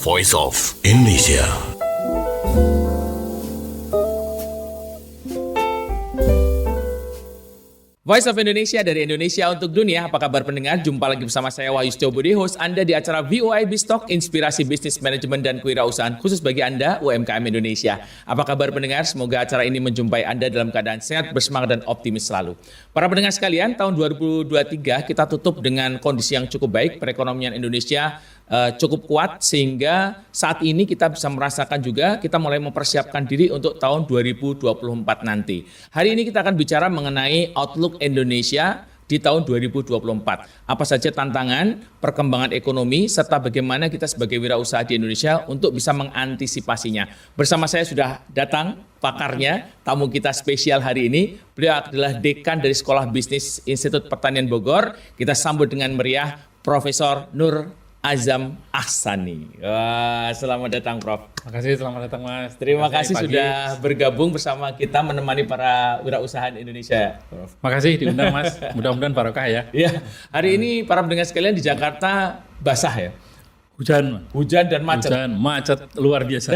Voice of Indonesia. Voice of Indonesia dari Indonesia untuk dunia. Apa kabar pendengar? Jumpa lagi bersama saya Wahyu Setiobudi, host Anda di acara VOIB Stock, Inspirasi Bisnis Manajemen dan Kewirausahaan khusus bagi Anda UMKM Indonesia. Apa kabar pendengar? Semoga acara ini menjumpai Anda dalam keadaan sehat, bersemangat dan optimis selalu. Para pendengar sekalian, tahun 2023 kita tutup dengan kondisi yang cukup baik. Perekonomian Indonesia cukup kuat sehingga saat ini kita bisa merasakan juga kita mulai mempersiapkan diri untuk tahun 2024 nanti. Hari ini kita akan bicara mengenai outlook Indonesia di tahun 2024. Apa saja tantangan, perkembangan ekonomi, serta bagaimana kita sebagai wirausaha di Indonesia untuk bisa mengantisipasinya. Bersama saya sudah datang pakarnya, tamu kita spesial hari ini. Beliau adalah Dekan dari Sekolah Bisnis Institut Pertanian Bogor. Kita sambut dengan meriah Profesor Nur Azam Ahsani. Wah, selamat datang Prof. Terima kasih, selamat datang Mas. Terima kasih sudah bergabung bersama kita menemani para wirausaha Indonesia, Prof. Makasih diundang Mas, mudah-mudahan barokah ya. Ya, hari ini para pendengar sekalian di Jakarta basah ya. Hujan dan macet. Hujan, macet luar biasa.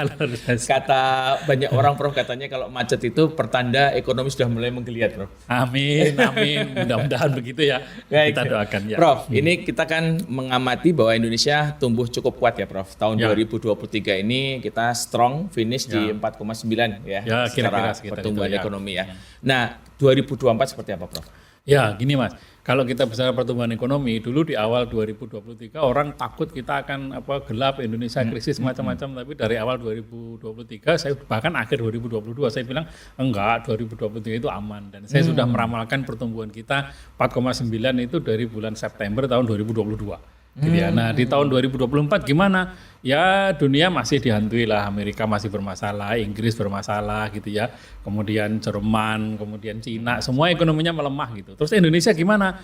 Luar biasa. Kata banyak orang Prof, katanya kalau macet itu pertanda ekonomi sudah mulai menggeliat Prof. Amin, amin. Mudah-mudahan begitu ya. Baik. Kita doakan ya. Prof, ini kita kan mengamati bahwa Indonesia tumbuh cukup kuat ya Prof. Tahun 2023 ini kita strong finish di 4,9 ya, kira-kira secara pertumbuhan gitu, ekonomi ya. Nah, 2024 seperti apa Prof? Ya, gini Mas. Kalau kita bicara pertumbuhan ekonomi, dulu di awal 2023 orang takut kita akan gelap, Indonesia krisis macam-macam, tapi dari awal 2023 saya bahkan akhir 2022 saya bilang enggak, 2023 itu aman dan saya sudah meramalkan pertumbuhan kita 4,9 itu dari bulan September tahun 2022. Gitu ya. Nah di tahun 2024 gimana? Ya dunia masih dihantui lah, Amerika masih bermasalah, Inggris bermasalah gitu ya. Kemudian Jerman, kemudian Cina, semua ekonominya melemah gitu. Terus Indonesia gimana?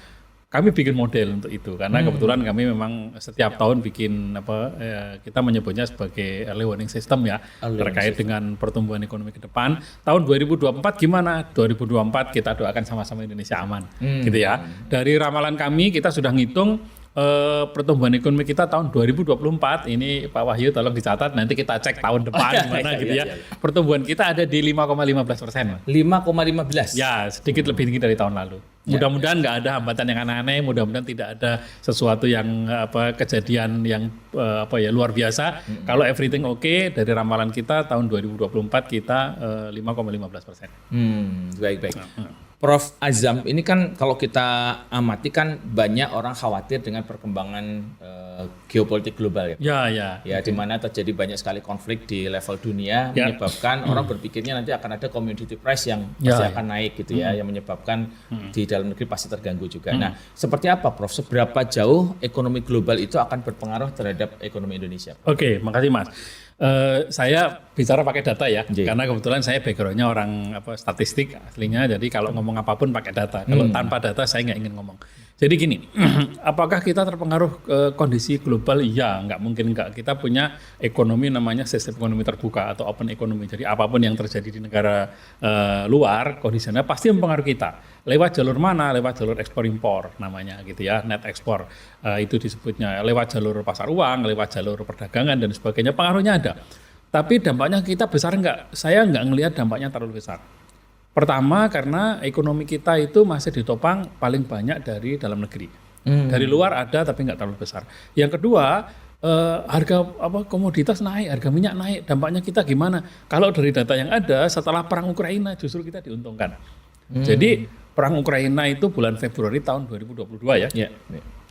Kami bikin model untuk itu karena kebetulan kami memang setiap tahun bikin kita menyebutnya sebagai early warning system ya, terkait dengan pertumbuhan ekonomi ke depan. Tahun 2024 gimana? 2024 kita doakan sama-sama Indonesia aman gitu ya. Dari ramalan kami kita sudah ngitung pertumbuhan ekonomi kita tahun 2024 ini Pak Wahyu tolong dicatat, nanti kita cek tahun depan gimana gitu ya. Pertumbuhan kita ada di 5,15%. 5,15. Ya, sedikit lebih tinggi dari tahun lalu. Mudah-mudahan nggak ada hambatan yang aneh-aneh, mudah-mudahan tidak ada sesuatu yang kejadian yang luar biasa. Kalau everything oke, dari ramalan kita tahun 2024 kita 5,15%. Baik. Prof Azam, ini kan kalau kita amati kan banyak orang khawatir dengan perkembangan geopolitik global ya. Ya, di mana terjadi banyak sekali konflik di level dunia menyebabkan orang berpikirnya nanti akan ada commodity price yang pasti akan naik gitu ya, yang menyebabkan di dalam negeri pasti terganggu juga. Nah, seperti apa Prof? Seberapa jauh ekonomi global itu akan berpengaruh terhadap ekonomi Indonesia? Oke, makasih Mas. Saya bicara pakai data ya, karena kebetulan saya backgroundnya orang statistik aslinya, jadi kalau ngomong apapun pakai data. Kalau tanpa data saya nggak ingin ngomong. Jadi gini, apakah kita terpengaruh kondisi global? Ya, nggak mungkin nggak. Kita punya ekonomi namanya sistem ekonomi terbuka atau open economy. Jadi apapun yang terjadi di negara luar, kondisinya pasti mempengaruhi kita. Lewat jalur mana? Lewat jalur ekspor impor namanya gitu ya, net ekspor itu disebutnya. Lewat jalur pasar uang, lewat jalur perdagangan dan sebagainya, pengaruhnya ada. Tapi dampaknya kita besar nggak? Saya nggak ngelihat dampaknya terlalu besar. Pertama karena ekonomi kita itu masih ditopang paling banyak dari dalam negeri. Dari luar ada tapi nggak terlalu besar. Yang kedua, harga komoditas naik, harga minyak naik. Dampaknya kita gimana? Kalau dari data yang ada setelah perang Ukraina justru kita diuntungkan. Jadi perang Ukraina itu bulan Februari tahun 2022 ya.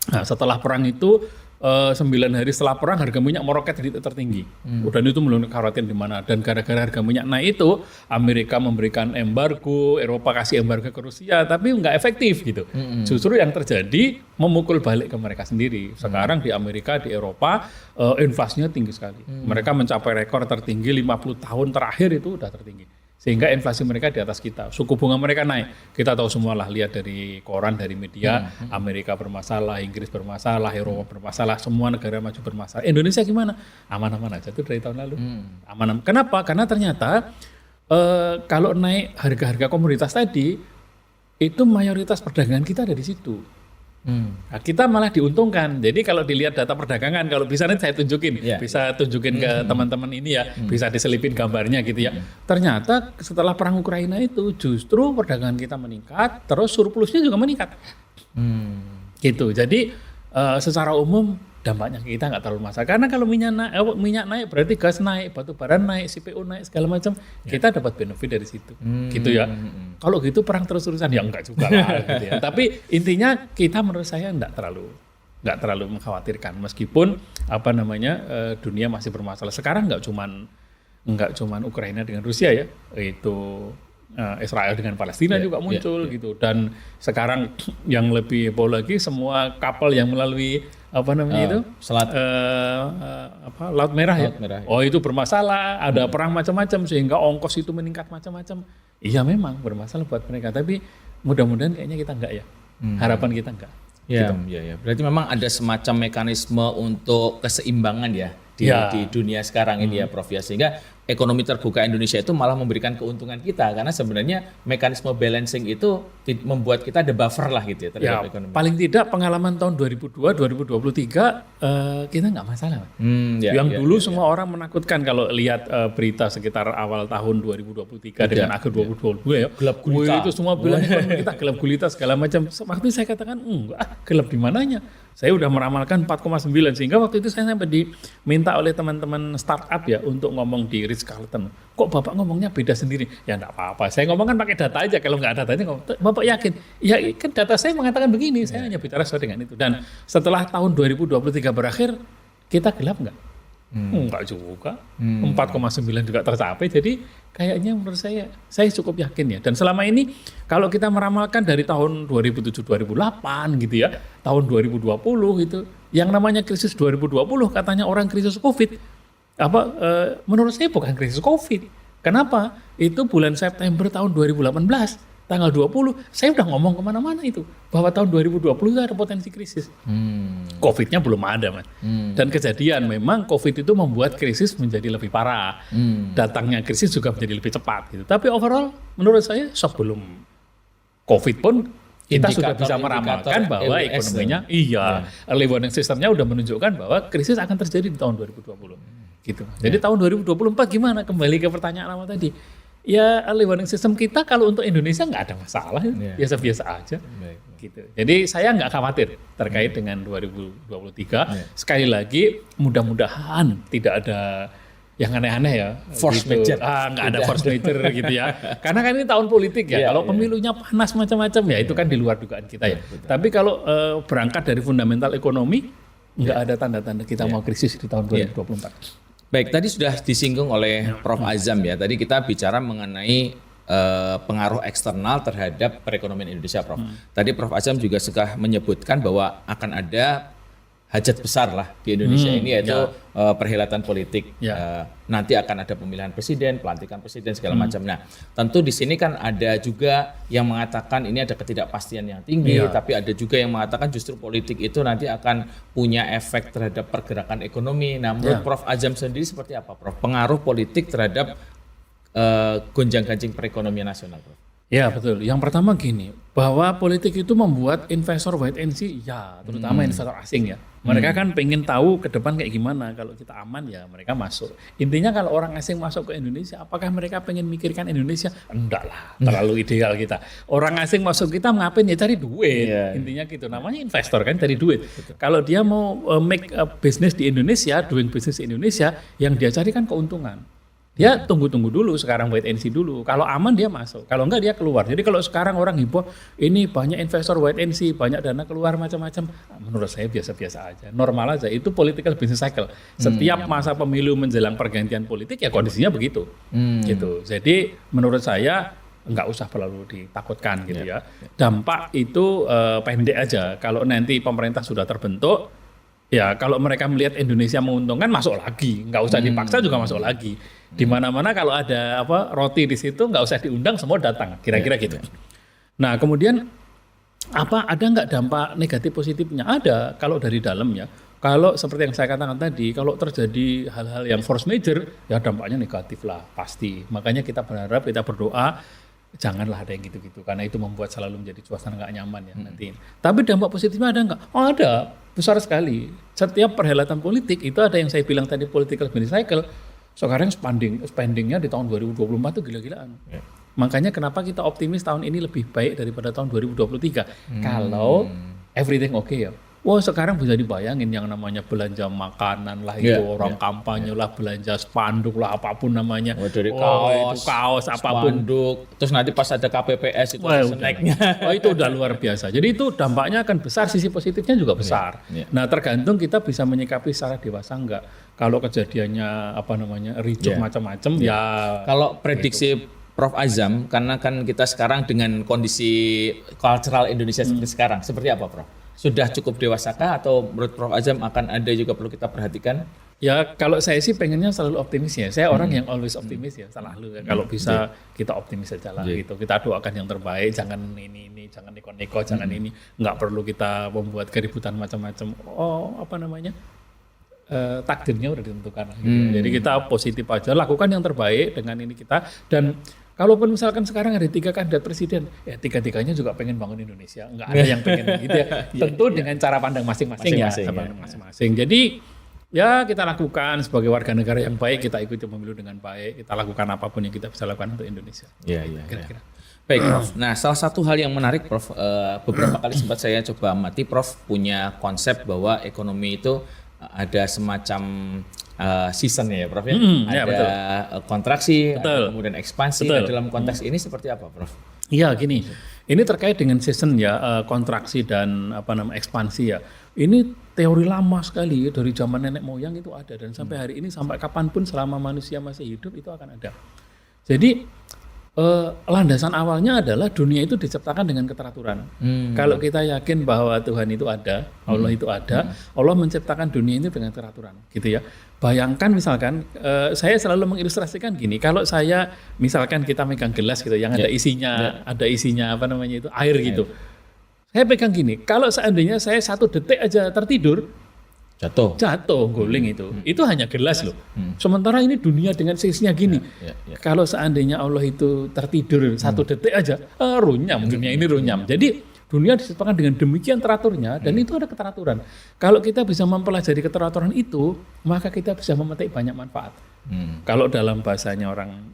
Nah, setelah perang itu 9 hari setelah perang harga minyak meroket di titik tertinggi. Dan itu melulu khawatir di mana. Dan gara-gara harga minyak naik itu Amerika memberikan embargo, Eropa kasih embargo ke Rusia, tapi nggak efektif gitu. Justru yang terjadi memukul balik ke mereka sendiri. Sekarang di Amerika, di Eropa inflasinya tinggi sekali. Mereka mencapai rekor tertinggi 50 tahun terakhir itu udah tertinggi. Sehingga inflasi mereka di atas kita, suku bunga mereka naik. Kita tahu semua lah, lihat dari koran, dari media, Amerika bermasalah, Inggris bermasalah, Eropa bermasalah, semua negara maju bermasalah. Indonesia gimana? Aman-aman aja tuh dari tahun lalu. Aman-aman. Kenapa? Karena ternyata kalau naik harga-harga komoditas tadi, itu mayoritas perdagangan kita ada di situ. Nah, kita malah diuntungkan. Jadi kalau dilihat data perdagangan, kalau bisa nanti saya tunjukin, bisa tunjukin ke teman-teman ini ya, bisa diselipin gambarnya gitu ya. Ternyata setelah perang Ukraina itu justru perdagangan kita meningkat, terus surplusnya juga meningkat. Gitu. Jadi secara umum dampaknya kita nggak terlalu masalah. Karena kalau minyak naik berarti gas naik, batu bara naik, CPO naik segala macam, kita dapat benefit dari situ. Gitu ya. Kalau gitu perang terus-terusan ya enggak juga lah gitu ya. Tapi intinya kita menurut saya nggak terlalu mengkhawatirkan meskipun dunia masih bermasalah. Sekarang nggak cuman Ukraina dengan Rusia ya, itu Israel dengan Palestina juga muncul gitu. Dan sekarang yang lebih heboh lagi semua kapal yang melalui Laut Merah ya. Oh itu bermasalah, ada perang macam-macam sehingga ongkos itu meningkat macam-macam. Iya memang bermasalah buat mereka, tapi mudah-mudahan kayaknya kita enggak ya. Harapan kita enggak. Ya, ya. Berarti memang ada semacam mekanisme untuk keseimbangan ya di dunia sekarang ini ya Prof ya, sehingga ekonomi terbuka Indonesia itu malah memberikan keuntungan kita karena sebenarnya mekanisme balancing itu membuat kita ada buffer lah gitu ya terhadap ekonomi. Paling tidak pengalaman tahun 2002, 2023 kita nggak masalah. Dulu semua orang menakutkan kalau lihat berita sekitar awal tahun 2023 dengan akhir 2022 ya. Gelap gulita. Itu semua bilang ekonomi kita gelap gulita segala macam. Waktu saya katakan enggak, gelap di mananya. Saya udah meramalkan 4,9 sehingga waktu itu saya sampai diminta oleh teman-teman startup ya untuk ngomong di Ritz-Carlton. Kok Bapak ngomongnya beda sendiri? Ya enggak apa-apa. Saya ngomong kan pakai data aja. Kalau enggak ada datanya, Bapak yakin? Ya kan data saya mengatakan begini. Saya hanya bicara sesuai dengan itu. Dan setelah tahun 2023 berakhir, kita gelap enggak? Enggak juga. 4,9 juga tercapai. Jadi kayaknya menurut saya cukup yakin ya. Dan selama ini kalau kita meramalkan dari tahun 2007-2008 gitu ya, tahun 2020 itu, yang namanya krisis 2020 katanya orang krisis COVID. Menurut saya bukan krisis COVID. Kenapa? Itu bulan September tahun 2018. Tanggal 20, saya udah ngomong kemana-mana itu bahwa tahun 2020 itu ada potensi krisis. COVID-nya belum ada, Mas. Dan kejadian memang COVID itu membuat krisis menjadi lebih parah. Datangnya krisis juga menjadi lebih cepat. Gitu. Tapi overall, menurut saya sebelum COVID pun kita sudah bisa meramalkan bahwa ekonominya, early warning system-nya udah menunjukkan bahwa krisis akan terjadi di tahun 2020. Gitu. Jadi tahun 2024 gimana? Kembali ke pertanyaan awal tadi. Ya early warning system kita kalau untuk Indonesia nggak ada masalah, biasa-biasa aja. Gitu. Jadi saya nggak khawatir terkait dengan 2023. Sekali lagi mudah-mudahan tidak ada yang aneh-aneh ya. Force major. Nggak ada force major gitu ya. Karena kan ini tahun politik ya. Kalau pemilunya panas macam-macam ya itu kan di luar dugaan kita ya. Tapi kalau berangkat dari fundamental ekonomi nggak ada tanda-tanda kita mau krisis di tahun 2024. Baik, tadi sudah disinggung oleh Prof. Azam ya. Tadi kita bicara mengenai pengaruh eksternal terhadap perekonomian Indonesia, Prof. Tadi Prof. Azam juga suka menyebutkan bahwa akan ada hajat besar lah di Indonesia ini yaitu perhelatan politik. Nanti akan ada pemilihan presiden, pelantikan presiden segala macam. Nah, tentu di sini kan ada juga yang mengatakan ini ada ketidakpastian yang tinggi, tapi ada juga yang mengatakan justru politik itu nanti akan punya efek terhadap pergerakan ekonomi. Nah, menurut Prof. Azam sendiri seperti apa, Prof? Pengaruh politik terhadap gonjang-ganjing perekonomian nasional, Prof? Ya betul. Yang pertama gini, bahwa politik itu membuat investor wait and see, terutama investor asing ya. Mereka kan pengen tahu ke depan kayak gimana. Kalau kita aman ya mereka masuk. Intinya kalau orang asing masuk ke Indonesia, apakah mereka pengen mikirkan Indonesia? Enggak lah, terlalu ideal kita. Orang asing masuk kita ngapain ya cari duit. Intinya gitu. Namanya investor kan cari duit. Kalau dia mau make a business di Indonesia, doing business di Indonesia, yang dia cari kan keuntungan. Dia tunggu-tunggu dulu, sekarang wait and see dulu. Kalau aman dia masuk, kalau enggak dia keluar. Jadi kalau sekarang orang heboh, ini banyak investor wait and see, banyak dana keluar macam-macam. Menurut saya biasa-biasa aja, normal aja. Itu political business cycle. Setiap masa pemilu menjelang pergantian politik ya kondisinya begitu. Gitu. Jadi menurut saya enggak usah terlalu ditakutkan gitu ya. Dampak itu pendek aja. Kalau nanti pemerintah sudah terbentuk, ya kalau mereka melihat Indonesia menguntungkan masuk lagi, nggak usah dipaksa juga masuk lagi. Di mana-mana kalau ada roti di situ nggak usah diundang semua datang, kira-kira gitu. Nah kemudian ada nggak dampak negatif positifnya? Ada kalau dari dalam ya. Kalau seperti yang saya katakan tadi, kalau terjadi hal-hal yang force major, ya dampaknya negatif lah pasti. Makanya kita berharap, kita berdoa janganlah ada yang gitu-gitu karena itu membuat selalu menjadi suasana nggak nyaman ya nanti. Tapi dampak positifnya ada nggak? Oh ada, besar sekali. Setiap perhelatan politik itu ada yang saya bilang tadi political business cycle. Sekarang spendingnya di tahun 2024 itu gila-gilaan. Makanya kenapa kita optimis tahun ini lebih baik daripada tahun 2023. Kalau everything okay ya. Wah sekarang bisa dibayangin yang namanya belanja makanan lah itu orang kampanye lah, belanja spanduk lah apapun namanya. Dari itu kaos apapun. Spanduk. Terus nanti pas ada KPPS itu snacknya. Oh itu udah luar biasa. Jadi itu dampaknya akan besar, sisi positifnya juga besar. Nah tergantung kita bisa menyikapi secara dewasa enggak. Kalau kejadiannya ricuh macam-macam ya. Kalau prediksi Prof Azam, karena kan kita sekarang dengan kondisi cultural Indonesia seperti sekarang, seperti apa Prof? Sudah cukup dewasakah atau menurut Prof Azam akan ada juga perlu kita perhatikan? Ya kalau saya sih pengennya selalu optimis ya. Saya orang yang always optimis ya, selalu. Kalau bisa kita optimis saja lah gitu. Kita doakan yang terbaik, jangan ini, jangan neko-neko, jangan ini. Nggak perlu kita membuat keributan macam-macam. Takdirnya udah ditentukan. Gitu. Jadi kita positif aja, lakukan yang terbaik dengan ini kita. Dan kalaupun misalkan sekarang ada 3 kandidat presiden, ya 3-3-nya juga pengen bangun Indonesia. Nggak ada yang pengen gitu ya. Tentu dengan cara pandang masing-masing. Jadi ya kita lakukan sebagai warga negara yang baik, kita ikuti pemilu dengan baik, kita lakukan apapun yang kita bisa lakukan untuk Indonesia. Kira-kira. Baik Prof. Nah salah satu hal yang menarik Prof, beberapa kali sempat saya coba amati Prof punya konsep bahwa ekonomi itu ada semacam season ya Prof ya. Ada kontraksi, ada kemudian ekspansi. Nah, dalam konteks ini seperti apa Prof? Iya gini, ini terkait dengan season ya, kontraksi dan ekspansi ya. Ini teori lama sekali ya, dari zaman nenek moyang itu ada dan sampai hari ini sampai kapanpun selama manusia masih hidup itu akan ada. Jadi landasan awalnya adalah dunia itu diciptakan dengan keteraturan. Kalau kita yakin bahwa Tuhan itu ada, Allah itu ada, Allah menciptakan dunia itu dengan keteraturan, gitu ya. Bayangkan misalkan, saya selalu mengilustrasikan gini, kalau saya misalkan kita megang gelas gitu, yang ada isinya, itu air gitu. Saya pegang gini, kalau seandainya saya 1 detik aja tertidur, jatuh guling itu hanya gelas loh. Sementara ini dunia dengan sisinya gini. Kalau seandainya Allah itu tertidur 1 detik aja, runyam dunia ini runyam. Jadi dunia diciptakan dengan demikian teraturnya dan itu ada keteraturan. Kalau kita bisa mempelajari keteraturan itu, maka kita bisa memetik banyak manfaat. Kalau dalam bahasanya orang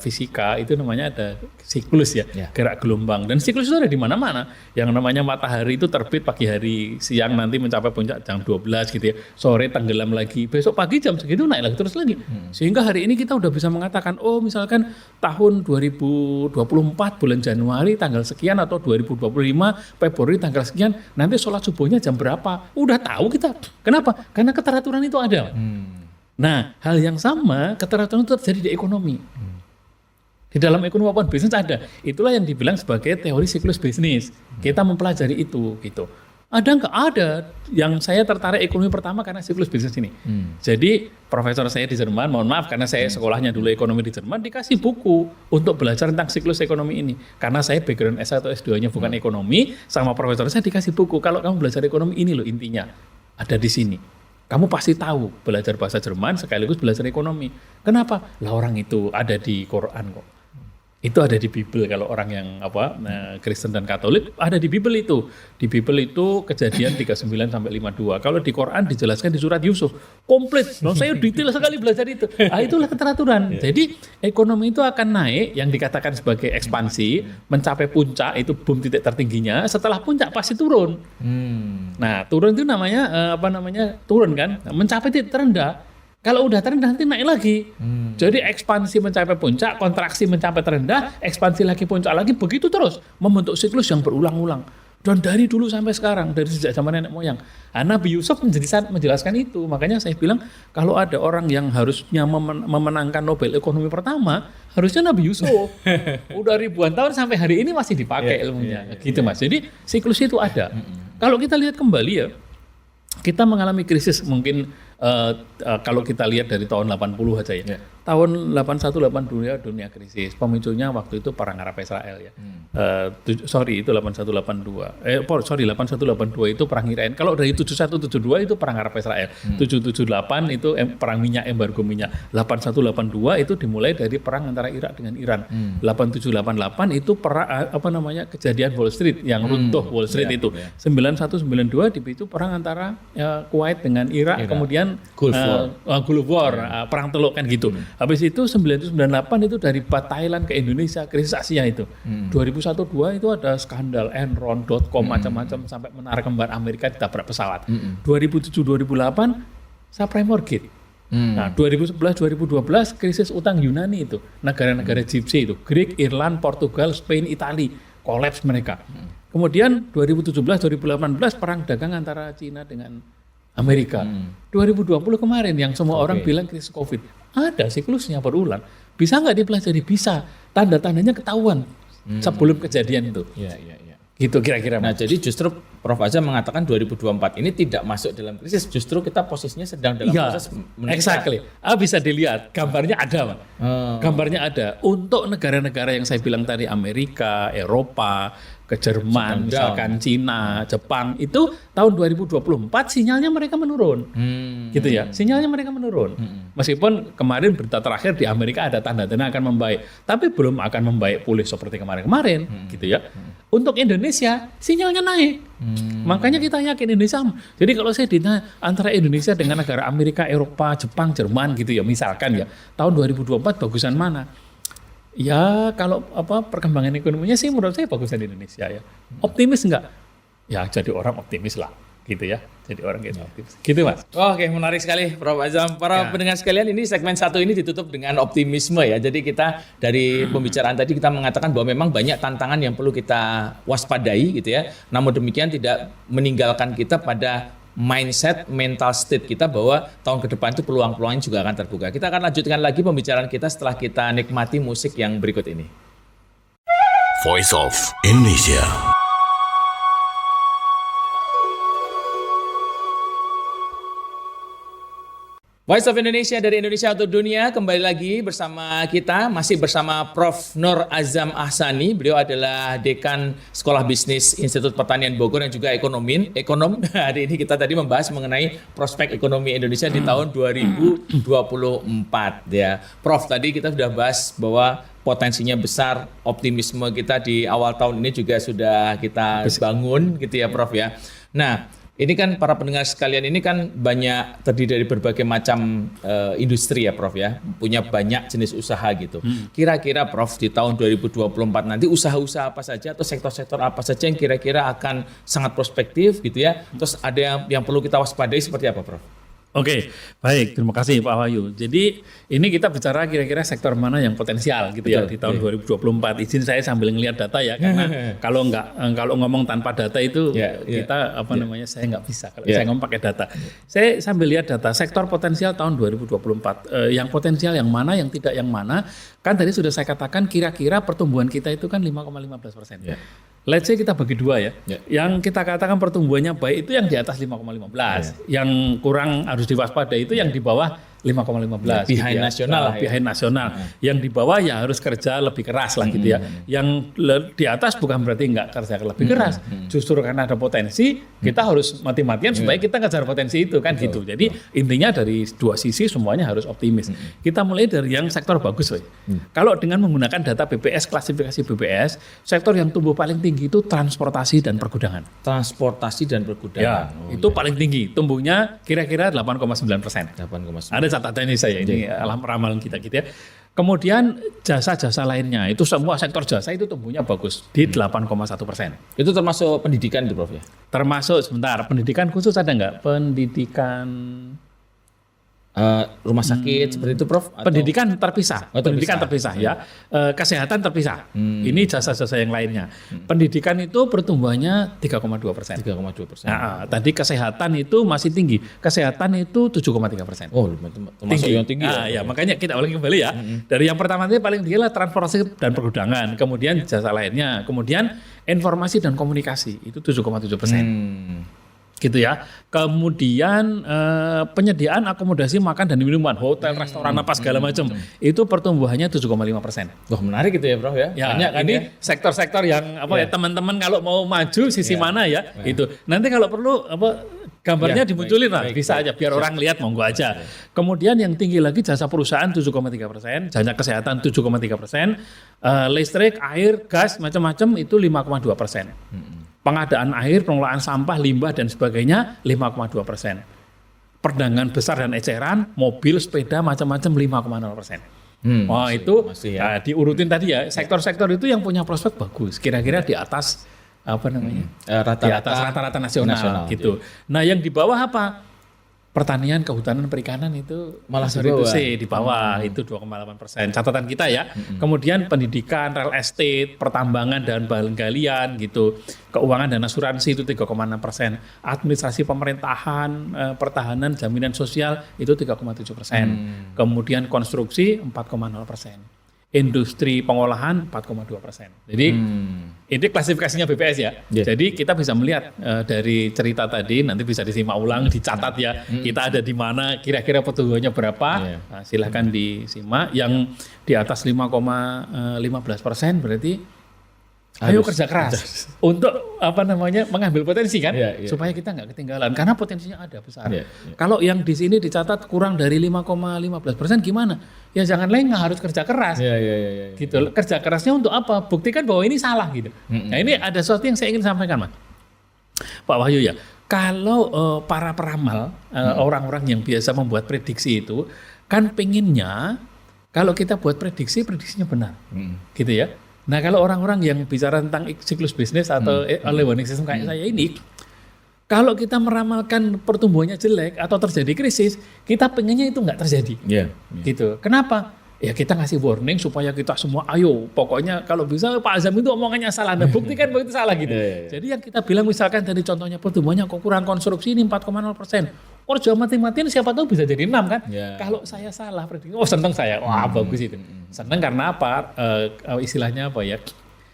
fisika itu namanya ada siklus ya, gerak gelombang, dan siklus itu ada di mana-mana. Yang namanya matahari itu terbit pagi hari, siang nanti mencapai puncak jam 12 gitu ya, sore tenggelam lagi, besok pagi jam segitu naik lagi terus lagi. Sehingga hari ini kita udah bisa mengatakan, oh misalkan tahun 2024 bulan Januari tanggal sekian atau 2025 Februari tanggal sekian, nanti sholat subuhnya jam berapa, udah tahu kita. Kenapa? Karena keteraturan itu ada. Nah, hal yang sama keteraturan itu terjadi di ekonomi. Di dalam ekonomi maupun bisnis ada. Itulah yang dibilang sebagai teori siklus bisnis. Kita mempelajari itu gitu. Ada nggak? Ada. Yang saya tertarik ekonomi pertama karena siklus bisnis ini. Jadi profesor saya di Jerman, mohon maaf karena saya sekolahnya dulu ekonomi di Jerman, dikasih buku untuk belajar tentang siklus ekonomi ini. Karena saya background S1 atau S2-nya bukan ekonomi, sama profesor saya dikasih buku. Kalau kamu belajar ekonomi ini loh intinya. Ada di sini. Kamu pasti tahu belajar bahasa Jerman sekaligus belajar ekonomi. Kenapa? Lah orang itu ada di Quran kok. Itu ada di Bible. Kalau orang yang Kristen dan Katolik ada di Bible itu. Di Bible itu Kejadian 39 sampai 52. Kalau di Quran dijelaskan di surat Yusuf komplit. Nah, saya detail sekali belajar itu. Itulah keteraturan. Jadi ekonomi itu akan naik yang dikatakan sebagai ekspansi, mencapai puncak itu boom titik tertingginya. Setelah puncak pasti turun. Nah, turun itu namanya turun kan? Mencapai titik terendah. Kalau udah terendah nanti naik lagi. Jadi ekspansi mencapai puncak, kontraksi mencapai terendah, ekspansi lagi puncak lagi, begitu terus membentuk siklus yang berulang-ulang. Dan dari dulu sampai sekarang, dari sejak zaman nenek moyang. Nabi Yusuf menjelaskan itu. Makanya saya bilang kalau ada orang yang harusnya memenangkan Nobel Ekonomi pertama, harusnya Nabi Yusuf. Udah ribuan tahun sampai hari ini masih dipakai ilmunya. Gitu Mas. Jadi siklus itu ada. Kalau kita lihat kembali ya, kita mengalami krisis mungkin kalau kita lihat dari tahun 80 aja ya. Tahun 81-82 dunia krisis. Pemicunya waktu itu perang Arab Israel ya. Itu 81-82. 81-82 itu perang Iran. Kalau dari 71-72 itu perang Arab Israel. 778 itu perang minyak, embargo minyak. 81-82 itu dimulai dari perang antara Irak dengan Iran. 87-88 itu perang kejadian Wall Street yang runtuh Wall Street itu. 91-92 dipicu perang antara Kuwait dengan Irak. Kemudian Gulf War, perang Teluk kan gitu. Habis itu 97-98 itu dari Thailand ke Indonesia, krisis Asia itu. 2001-2 itu ada skandal Enron.com macam-macam sampai menara kembar Amerika ditabrak pesawat. 2007-2008 subprime mortgage. Nah, 2011-2012 krisis utang Yunani itu. Negara-negara Gypsy itu, Greek, Irland, Portugal, Spain, Italia, kolaps mereka. Kemudian 2017-2018 perang dagang antara Cina dengan Amerika. 2020 kemarin yang semua orang bilang krisis COVID. Ada siklusnya berulang. Bisa nggak dipelajari? Bisa. Tanda-tandanya ketahuan sebelum kejadian itu. Gitu kira-kira. Nah, jadi justru Prof Azam mengatakan 2024 ini tidak masuk dalam krisis. Justru kita posisinya sedang dalam proses meningkat. Exactly. Bisa dilihat. Gambarnya ada, Pak. Gambarnya ada. Untuk negara-negara yang saya bilang tadi, Amerika, Eropa, ke Jerman, misalkan Cina, Jepang, itu tahun 2024 sinyalnya mereka menurun. Gitu ya. Sinyalnya mereka menurun. Meskipun kemarin berita terakhir di Amerika ada tanda-tanda akan membaik, tapi belum akan membaik pulih seperti kemarin-kemarin, gitu ya. Untuk Indonesia sinyalnya naik. Makanya kita yakin Indonesia. Jadi kalau saya ditanya antara Indonesia dengan negara Amerika, Eropa, Jepang, Jerman gitu ya, misalkan ya, tahun 2024 bagusan mana? Ya kalau perkembangan ekonominya sih menurut saya bagusan di Indonesia ya. Optimis enggak? Ya jadi orang optimis lah gitu ya. Jadi orang gitu optimis. Gitu Mas. Oke, menarik sekali Prof Azam. Para pendengar sekalian, ini segmen 1 ini ditutup dengan optimisme ya. Jadi kita dari pembicaraan tadi kita mengatakan bahwa memang banyak tantangan yang perlu kita waspadai gitu ya. Namun demikian tidak meninggalkan kita pada mindset, mental state kita bahwa tahun ke depan itu peluang-peluangnya juga akan terbuka. Kita akan lanjutkan lagi pembicaraan kita setelah kita nikmati musik yang berikut ini. Voice of Indonesia. Voice of Indonesia dari Indonesia untuk Dunia kembali lagi bersama kita, masih bersama Prof Nur Azam Ahsani. Beliau adalah Dekan Sekolah Bisnis Institut Pertanian Bogor dan juga ekonom. Hari ini kita tadi membahas mengenai prospek ekonomi Indonesia di tahun 2024 ya. Prof, tadi kita sudah bahas bahwa potensinya besar, optimisme kita di awal tahun ini juga sudah kita bangun gitu ya Prof ya. Nah, ini kan para pendengar sekalian ini kan banyak terdiri dari berbagai macam industri ya Prof ya, punya banyak jenis usaha gitu. Kira-kira Prof di tahun 2024 nanti usaha-usaha apa saja atau sektor-sektor apa saja yang kira-kira akan sangat prospektif gitu ya. Terus ada yang perlu kita waspadai seperti apa Prof? Oke, baik. Terima kasih Pak Wahyu. Jadi ini kita bicara kira-kira sektor mana yang potensial gitu ya di tahun 2024. Izin saya sambil ngelihat data ya, karena kalau ngomong tanpa data itu kita saya nggak bisa. Kalau saya ngomong pakai data, saya sambil lihat data sektor potensial tahun 2024. Yang potensial yang mana, yang tidak yang mana. Kan tadi sudah saya katakan kira-kira pertumbuhan kita itu kan 5,15%. Let's say kita bagi dua ya. Yang kita katakan pertumbuhannya baik itu yang di atas 5,15. Yang kurang harus diwaspadai itu yang di bawah 5,15. Behind nasional. Behind nasional. Yang di bawah ya harus kerja lebih keras lah gitu ya. Yang di atas bukan berarti nggak kerja lebih keras. Justru karena ada potensi, kita harus mati-matian supaya kita ngejar potensi itu kan gitu. Jadi intinya dari dua sisi semuanya harus optimis. Kita mulai dari yang sektor bagus. Kalau dengan menggunakan data BPS, klasifikasi BPS, sektor yang tumbuh paling tinggi itu transportasi dan pergudangan. Transportasi dan pergudangan. Ya, itu paling tinggi. Tumbuhnya kira-kira 8,9%. 8,9%. Ada catatannya saya ini ramalan kita gitu ya. Kemudian jasa-jasa lainnya itu semua sektor jasa itu tumbuhnya bagus di 8,1%. Itu termasuk pendidikan itu Prof ya? Termasuk sebentar pendidikan khusus ada nggak? Pendidikan rumah sakit seperti itu Prof? Atau? Pendidikan terpisah. Pendidikan terpisah ya. Kesehatan terpisah. Ini jasa-jasa yang lainnya. Pendidikan itu pertumbuhannya 3,2%. 3,2%. Nah, tadi kesehatan itu masih tinggi. Kesehatan itu 7,3%. Oh, termasuk yang tinggi. Ya, makanya kita ulangi kembali ya. Dari yang pertama itu paling tinggi lah transportasi dan pergudangan. Kemudian jasa lainnya. Kemudian informasi dan komunikasi itu 7,7%. gitu ya. Kemudian penyediaan akomodasi makan dan minuman, hotel, restoran apa segala macam, itu pertumbuhannya 7,5%. Wah, menarik itu ya Prof ya. Ya, Banyak kan ini ya. sektor-sektor yang apa ya teman-teman kalau mau maju sisi mana ya itu. Nanti kalau perlu gambarnya dimunculin lah, bisa aja biar orang lihat monggo aja. Kemudian yang tinggi lagi jasa perusahaan 7,3%, jasa kesehatan 7,3%, listrik, air, gas macam-macam itu 5,2%. Pengadaan air, pengelolaan sampah, limbah dan sebagainya 5,2%. Perdagangan besar dan eceran, mobil, sepeda macam-macam 5,0%. Wah itu diurutin tadi ya, sektor-sektor itu yang punya prospek bagus, kira-kira di atas apa namanya? Di atas rata-rata nasional gitu. Nah, yang di bawah apa? Pertanian, kehutanan, perikanan itu malah itu di bawah itu 2,8%. Catatan kita ya. Kemudian pendidikan, real estate, pertambangan dan bahan galian gitu. Keuangan dan asuransi itu 3,6%. Administrasi pemerintahan, pertahanan, jaminan sosial itu 3,7%. Kemudian konstruksi 4,0%. Industri pengolahan 4,2%. Jadi ini klasifikasinya BPS ya. Jadi kita bisa melihat dari cerita tadi, nanti bisa disimak ulang, dicatat ya. Kita ada di mana, kira-kira pertumbuhannya berapa. Nah, silahkan disimak. Yang di atas 5,15% berarti ayo kerja keras untuk apa namanya mengambil potensi kan, supaya kita nggak ketinggalan karena potensinya ada besar. Kalau yang di sini dicatat kurang dari 5,15% gimana? Ya jangan lengah, harus kerja keras. Gitu. Kerja kerasnya untuk apa? Buktikan bahwa ini salah gitu. Nah ini ada sesuatu yang saya ingin sampaikan Mas, Pak Wahyu ya. Kalau para peramal, orang-orang yang biasa membuat prediksi itu kan pengennya kalau kita buat prediksi, prediksinya benar, gitu ya. Nah kalau orang-orang yang bicara tentang siklus bisnis atau early warning system kayak saya ini, kalau kita meramalkan pertumbuhannya jelek atau terjadi krisis, kita pengennya itu nggak terjadi. Gitu. Kenapa? Ya kita ngasih warning supaya kita semua ayo, pokoknya kalau bisa Pak Azam itu omongannya salah, nah buktikan bahwa itu salah gitu. Jadi yang kita bilang misalkan dari contohnya pertumbuhannya kurang konstruksi ini 4,0%. Jauh mati-matian siapa tahu bisa jadi 6 kan. Kalau saya salah prediksi, seneng saya, wah bagus itu. Seneng karena apa? Istilahnya apa ya?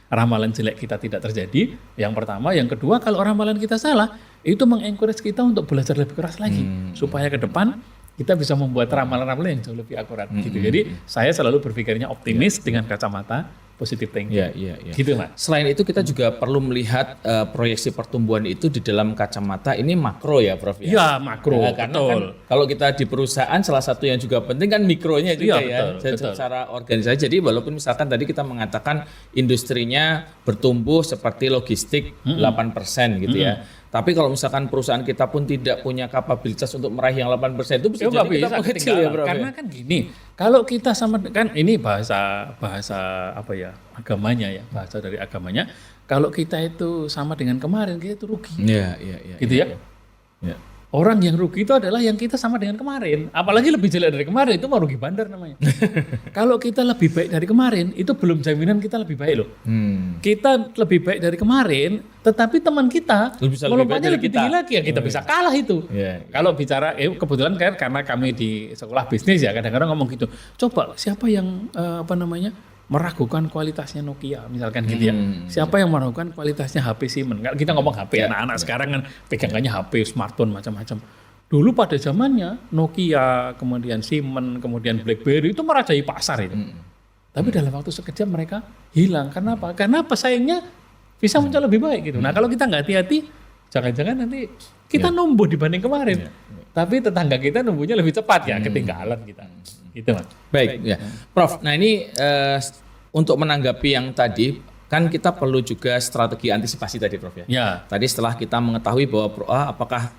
Ramalan jelek kita tidak terjadi. Yang pertama, yang kedua kalau ramalan kita salah, itu mengencourage kita untuk belajar lebih keras lagi supaya ke depan kita bisa membuat ramalan-ramalan yang jauh lebih akurat gitu. Jadi saya selalu berpikirnya optimis dengan kacamata positive thinking. Gitu Mas. Selain itu kita juga perlu melihat proyeksi pertumbuhan itu di dalam kacamata ini makro ya Prof ya. Iya makro. Karena kan kalau kita di perusahaan salah satu yang juga penting kan mikronya juga secara organisasi. Jadi walaupun misalkan tadi kita mengatakan industrinya bertumbuh seperti logistik 8% gitu ya. Tapi kalau misalkan perusahaan kita pun tidak punya kapabilitas untuk meraih yang 8% itu bisa jadi kita mengecil ya Prof. Karena kan gini, kalau kita sama kan ini bahasa apa ya agamanya ya, bahasa dari agamanya. Kalau kita itu sama dengan kemarin kita itu rugi. Gitu ya. Orang yang rugi itu adalah yang kita sama dengan kemarin. Apalagi lebih jelek dari kemarin itu mau rugi bandar namanya. Kalau kita lebih baik dari kemarin itu belum jaminan kita lebih baik loh. Kita lebih baik dari kemarin, tetapi teman kita melompatnya lebih tinggi lagi ya kita bisa kalah itu. Kalau bicara kebetulan kan karena kami di sekolah bisnis ya kadang-kadang ngomong gitu. Coba siapa yang meragukan kualitasnya Nokia misalkan gitu ya. Siapa yang meragukan kualitasnya HP Siemens? Kita ngomong HP, anak-anak sekarang kan pegangannya HP, smartphone macam-macam. Dulu pada zamannya Nokia, kemudian Siemens, kemudian BlackBerry itu merajai pasar itu. Tapi dalam waktu sekejap mereka hilang. Karena apa? Karena pesaingnya bisa muncul lebih baik gitu. Nah kalau kita nggak hati-hati, jangan-jangan nanti kita numbuh dibanding kemarin. Tapi tetangga kita numbuhnya lebih cepat ya, ketinggalan kita. Gitu Mas. Baik ya. Prof, nah ini untuk menanggapi yang tadi kan kita perlu juga strategi antisipasi tadi Prof ya. Tadi setelah kita mengetahui bahwa apakah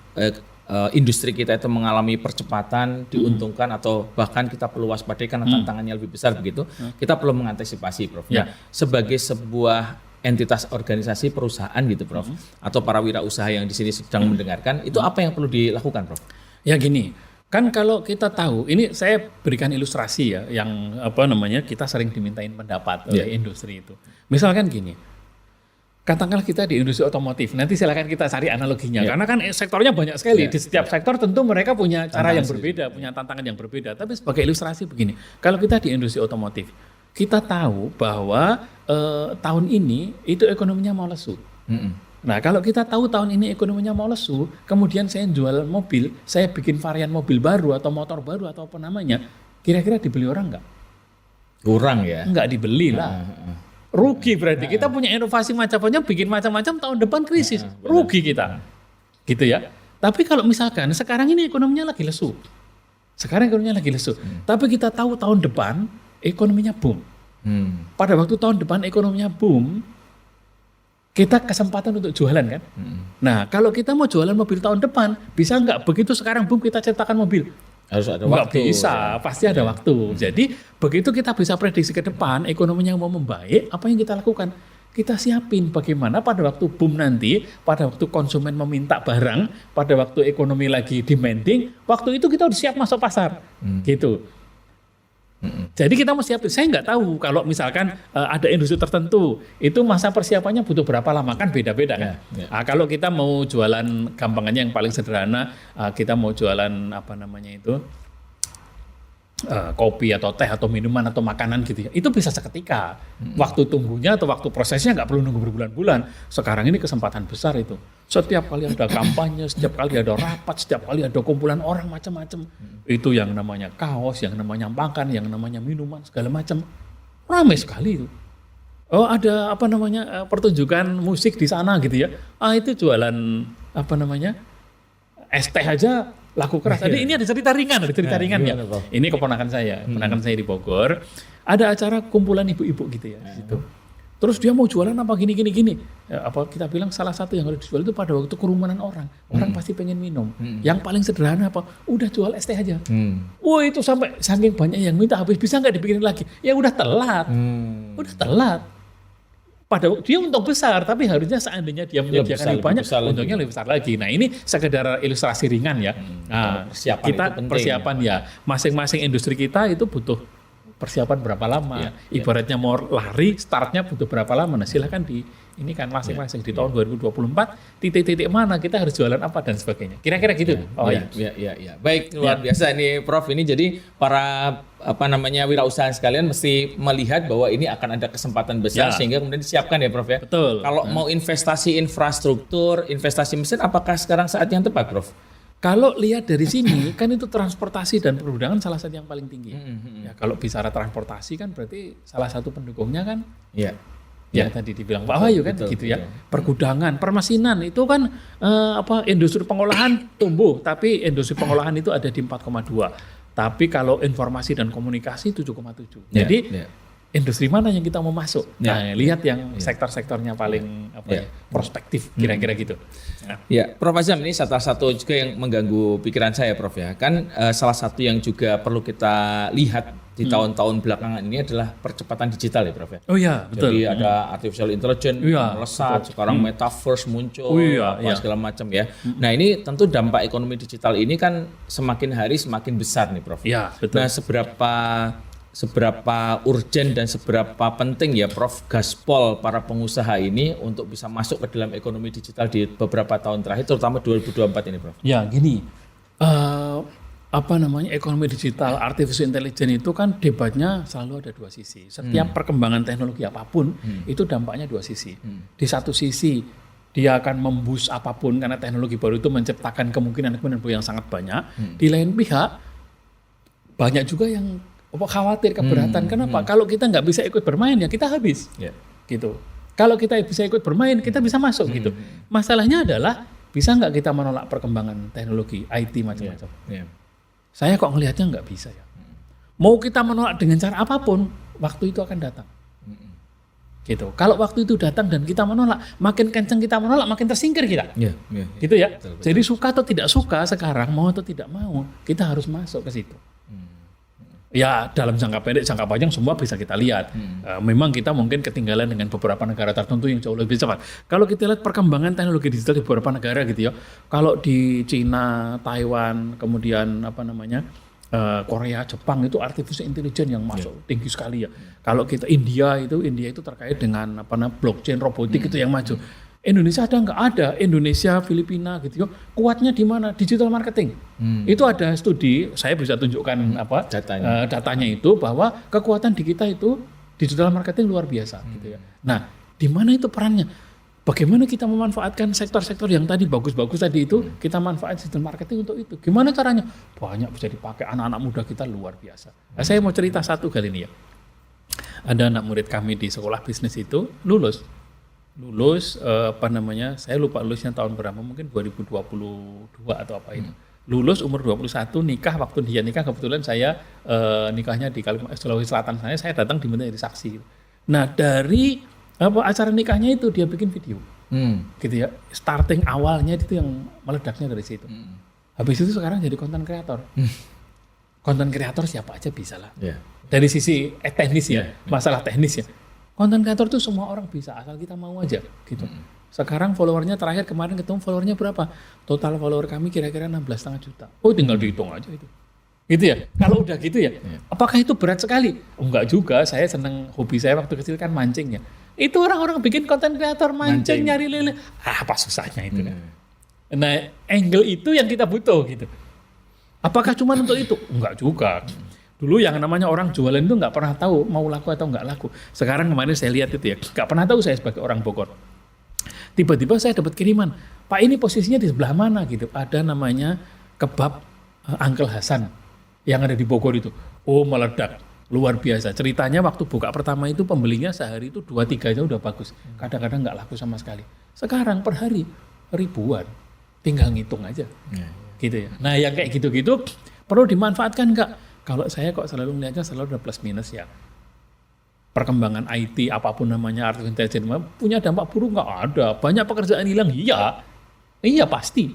industri kita itu mengalami percepatan, diuntungkan atau bahkan kita perlu waspadai karena tantangannya lebih besar begitu, kita perlu mengantisipasi Prof. Sebagai sebuah entitas organisasi perusahaan gitu Prof, atau para wirausaha yang di sini sedang mendengarkan, itu apa yang perlu dilakukan Prof? Ya gini, kan kalau kita tahu, ini saya berikan ilustrasi ya, yang apa namanya kita sering dimintain pendapat oleh industri itu. Misalkan gini, katakanlah kita di industri otomotif, nanti silakan kita cari analoginya, karena kan sektornya banyak sekali, di setiap sektor tentu mereka punya cara yang berbeda, punya tantangan yang berbeda. Tapi sebagai ilustrasi begini, kalau kita di industri otomotif, kita tahu bahwa tahun ini itu ekonominya mau lesu. Nah, kalau kita tahu tahun ini ekonominya mau lesu, kemudian saya jual mobil, saya bikin varian mobil baru atau motor baru atau apa namanya, kira-kira dibeli orang nggak? Kurang ya. Nggak dibeli lah. Rugi berarti. Kita punya inovasi macam-macam, bikin macam-macam, tahun depan krisis. Rugi kita. Gitu ya. Tapi kalau misalkan sekarang ini ekonominya lagi lesu. Tapi kita tahu tahun depan ekonominya boom. Pada waktu tahun depan ekonominya boom, kita kesempatan untuk jualan kan. Nah, kalau kita mau jualan mobil tahun depan, bisa nggak begitu sekarang boom kita ciptakan mobil? Harus ada Nggak waktu. bisa, pasti ada waktu. Jadi begitu kita bisa prediksi ke depan ekonominya mau membaik, apa yang kita lakukan? Kita siapin bagaimana pada waktu boom nanti, pada waktu konsumen meminta barang, pada waktu ekonomi lagi demanding, waktu itu kita udah siap masuk pasar, gitu. Jadi kita mau siapin. Saya nggak tahu kalau misalkan ada industri tertentu, itu masa persiapannya butuh berapa lama, kan beda-beda kan. Nah, kalau kita mau jualan, gampangannya yang paling sederhana, kita mau jualan apa namanya itu, kopi atau teh atau minuman atau makanan gitu ya, itu bisa seketika. Waktu tunggunya atau waktu prosesnya nggak perlu nunggu berbulan-bulan. Sekarang ini kesempatan besar itu. Setiap kali ada kampanye, setiap kali ada rapat, setiap kali ada kumpulan orang macam-macam. Itu yang namanya kaos, yang namanya makan, yang namanya minuman segala macam. Ramai sekali itu. Oh, ada apa namanya pertunjukan musik di sana gitu ya. Itu jualan apa namanya es teh aja laku keras. Jadi ini ada cerita ringan ya. Ini keponakan saya di Bogor. Ada acara kumpulan ibu-ibu gitu ya di situ. Terus dia mau jualan apa gini. Ya, apa kita bilang salah satu yang harus dijual itu pada waktu kerumunan orang. Orang pasti pengen minum. Yang paling sederhana apa? Udah jual es teh aja. Wah, itu sampai saking banyak yang minta habis, bisa nggak dibikinin lagi? Ya udah telat. Pada dia untung besar, tapi harusnya seandainya dia menyediakan lebih banyak, untungnya lebih besar lagi. Nah, ini sekedar ilustrasi ringan ya. Nah, persiapan ya, masing-masing industri kita itu butuh persiapan berapa lama. Ibaratnya mau lari, startnya butuh berapa lama. Nah, silahkan ini kan masing-masing di tahun 2024 titik-titik mana kita harus jualan apa dan sebagainya. Kira-kira gitu. Ya. Baik, luar biasa nih Prof. Ini jadi para wirausaha sekalian mesti melihat bahwa ini akan ada kesempatan besar sehingga kemudian disiapkan ya Prof ya. Betul. Kalau mau investasi infrastruktur, investasi mesin, apakah sekarang saat yang tepat Prof? Kalau lihat dari sini kan itu transportasi dan perundangan salah satu yang paling tinggi. Ya, kalau bicara transportasi kan berarti salah satu pendukungnya kan tadi dibilang Pak Wahyu kan gitu ya. Pergudangan, permesinan itu kan industri pengolahan tumbuh, tapi industri pengolahan itu ada di 4,2. Tapi kalau informasi dan komunikasi 7,7. Jadi industri mana yang kita mau masuk? Nah, lihat yang sektor-sektornya paling prospektif kira-kira gitu. Ya, Prof Azam, ini salah satu juga yang mengganggu pikiran saya Prof ya. Kan salah satu yang juga perlu kita lihat di tahun-tahun belakangan ini adalah percepatan digital ya Prof ya. Oh iya, betul. Jadi ada artificial intelligence melesat, sekarang metaverse muncul, segala macam ya. Nah, ini tentu dampak ekonomi digital ini kan semakin hari semakin besar nih Prof. Iya, betul. Nah, seberapa urgent dan seberapa penting ya Prof gaspol para pengusaha ini untuk bisa masuk ke dalam ekonomi digital di beberapa tahun terakhir, terutama 2024 ini Prof? Ya, gini. Ekonomi digital, artificial intelligence itu kan debatnya selalu ada dua sisi. Setiap perkembangan teknologi apapun itu dampaknya dua sisi. Di satu sisi dia akan memboost apapun karena teknologi baru itu menciptakan kemungkinan yang sangat banyak. Di lain pihak banyak juga yang khawatir, keberatan. Kenapa? Kalau kita nggak bisa ikut bermain ya kita habis. Gitu. Kalau kita bisa ikut bermain kita bisa masuk gitu. Masalahnya adalah bisa nggak kita menolak perkembangan teknologi IT macam-macam. Saya kok ngelihatnya nggak bisa ya. Mau kita menolak dengan cara apapun, waktu itu akan datang. Gitu. Kalau waktu itu datang dan kita menolak, makin kencang kita menolak, makin tersingkir kita. Gitu ya. Betul. Jadi suka atau tidak suka sekarang, mau atau tidak mau, kita harus masuk ke situ. Ya dalam jangka pendek, jangka panjang semua bisa kita lihat. Memang kita mungkin ketinggalan dengan beberapa negara tertentu yang jauh lebih cepat. Kalau kita lihat perkembangan teknologi digital di beberapa negara gitu ya. Kalau di Cina, Taiwan, kemudian Korea, Jepang itu artificial intelligence yang masuk tinggi sekali ya. Kalau kita India itu terkait dengan blockchain, robotik itu yang maju. Indonesia ada nggak? Ada. Indonesia, Filipina gitu ya. Kuatnya di mana? Digital marketing. Itu ada studi, saya bisa tunjukkan datanya itu bahwa kekuatan di kita itu digital marketing luar biasa gitu ya. Nah, di mana itu perannya? bagaimana kita memanfaatkan sektor-sektor yang tadi bagus-bagus tadi itu, kita manfaat digital marketing untuk itu. Gimana caranya? Banyak bisa dipakai, anak-anak muda kita luar biasa. Nah, saya mau cerita satu kali ini ya. Ada anak murid kami di sekolah bisnis itu lulus saya lupa lulusnya tahun berapa, mungkin 2022 atau apa itu. Lulus umur 21, nikah, waktu dia nikah kebetulan saya nikahnya di Sulawesi Selatan saya datang diminta jadi saksi. Nah, dari acara nikahnya itu dia bikin video. Gitu ya. Starting awalnya itu yang meledaknya dari situ. Habis itu sekarang jadi konten kreator. Konten kreator siapa aja bisa lah. Yeah. Dari sisi teknis ya, masalah teknis ya. Konten kreator itu semua orang bisa, asal kita mau aja gitu. Sekarang followernya terakhir kemarin ketemu followernya berapa? Total follower kami kira-kira 16,5 juta. Oh, tinggal dihitung aja itu. Gitu ya. Kalau udah gitu ya, apakah itu berat sekali? Enggak juga, saya seneng, hobi saya waktu kecil kan mancing ya. Itu orang-orang bikin konten kreator mancing nyari lele. Apa susahnya itu kan. Nah, angle itu yang kita butuh gitu. Apakah cuma untuk itu? Enggak juga. Dulu yang namanya orang jualan itu nggak pernah tahu mau laku atau nggak laku. Sekarang kemarin saya lihat itu ya, nggak pernah tahu saya sebagai orang Bogor. Tiba-tiba saya dapat kiriman, Pak ini posisinya di sebelah mana gitu. Ada namanya kebab Uncle Hasan yang ada di Bogor itu. Oh meledak, luar biasa. Ceritanya waktu buka pertama itu pembelinya sehari itu 2-3 aja udah bagus. Kadang-kadang nggak laku sama sekali. Sekarang per hari ribuan, tinggal ngitung aja. Gitu ya. Nah yang kayak gitu-gitu perlu dimanfaatkan nggak? Kalau saya kok selalu melihatnya selalu ada plus minus ya. Perkembangan IT apapun namanya artificial intelligence punya dampak buruk nggak ada. Banyak pekerjaan hilang, iya pasti.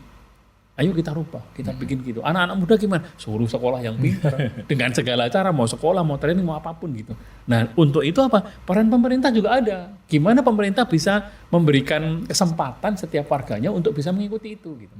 Ayo kita rubah, kita bikin gitu. Anak-anak muda gimana? Suruh sekolah yang pintar dengan segala cara, mau sekolah, mau training, mau apapun gitu. Nah untuk itu apa? Peran pemerintah juga ada. Gimana pemerintah bisa memberikan kesempatan setiap warganya untuk bisa mengikuti itu gitu.